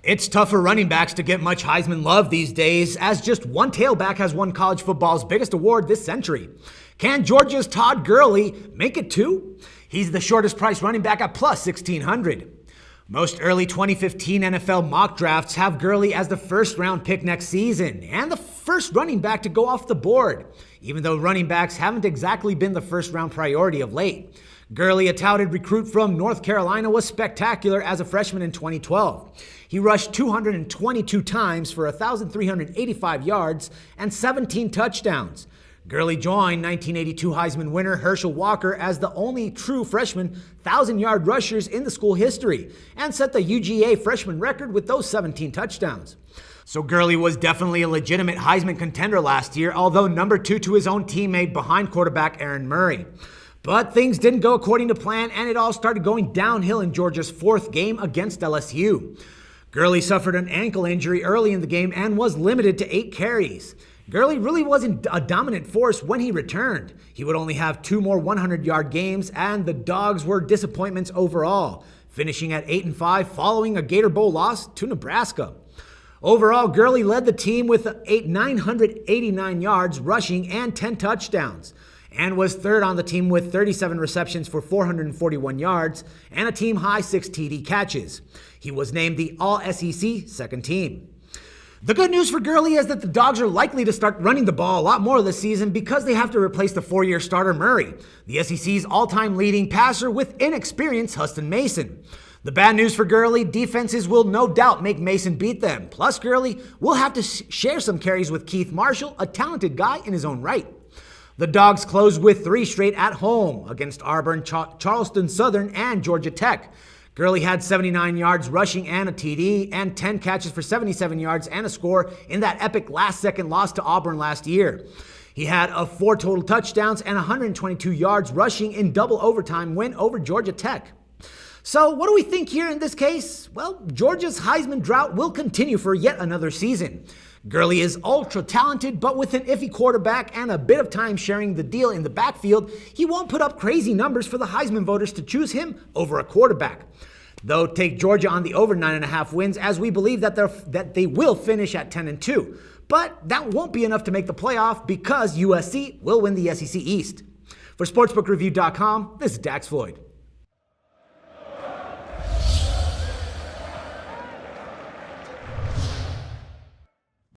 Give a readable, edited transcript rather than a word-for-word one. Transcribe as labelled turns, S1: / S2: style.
S1: It's tough for running backs to get much Heisman love these days, as just one tailback has won college football's biggest award this century. Can Georgia's Todd Gurley make it too? He's the shortest priced running back at plus 1,600. Most early 2015 NFL mock drafts have Gurley as the first round pick next season and the first running back to go off the board, even though running backs haven't exactly been the first round priority of late. Gurley, a touted recruit from North Carolina, was spectacular as a freshman in 2012. He rushed 222 times for 1,385 yards and 17 touchdowns. Gurley joined 1982 Heisman winner Herschel Walker as the only true freshman 1,000-yard rushers in the school history and set the UGA freshman record with those 17 touchdowns. So Gurley was definitely a legitimate Heisman contender last year, although number 2 to his own teammate behind quarterback Aaron Murray. But things didn't go according to plan, and it all started going downhill in Georgia's fourth game against LSU. Gurley suffered an ankle injury early in the game and was limited to 8 carries. Gurley really wasn't a dominant force when he returned. He would only have 2 more 100-yard games, and the Dogs were disappointments overall, finishing at 8-5 following a Gator Bowl loss to Nebraska. Overall, Gurley led the team with 989 yards rushing and 10 touchdowns, and was third on the team with 37 receptions for 441 yards and a team-high 6 TD catches. He was named the All-SEC second team. The good news for Gurley is that the Dogs are likely to start running the ball a lot more this season because they have to replace the 4-year starter Murray, the SEC's all-time leading passer with inexperienced Huston Mason. The bad news for Gurley, defenses will no doubt make Mason beat them. Plus, Gurley will have to share some carries with Keith Marshall, a talented guy in his own right. The Dogs closed with 3 straight at home against Auburn, Charleston Southern, and Georgia Tech. Gurley had 79 yards rushing and a TD, and 10 catches for 77 yards and a score in that epic last-second loss to Auburn last year. He had 4 total touchdowns and 122 yards rushing in double overtime win over Georgia Tech. So what do we think here in this case? Well, Georgia's Heisman drought will continue for yet another season. Gurley is ultra-talented, but with an iffy quarterback and a bit of time sharing the deal in the backfield, he won't put up crazy numbers for the Heisman voters to choose him over a quarterback. Though take Georgia on the over 9.5 wins, as we believe that they will finish at 10-2. But that won't be enough to make the playoff because USC will win the SEC East. For SportsbookReview.com, this is Dax Floyd.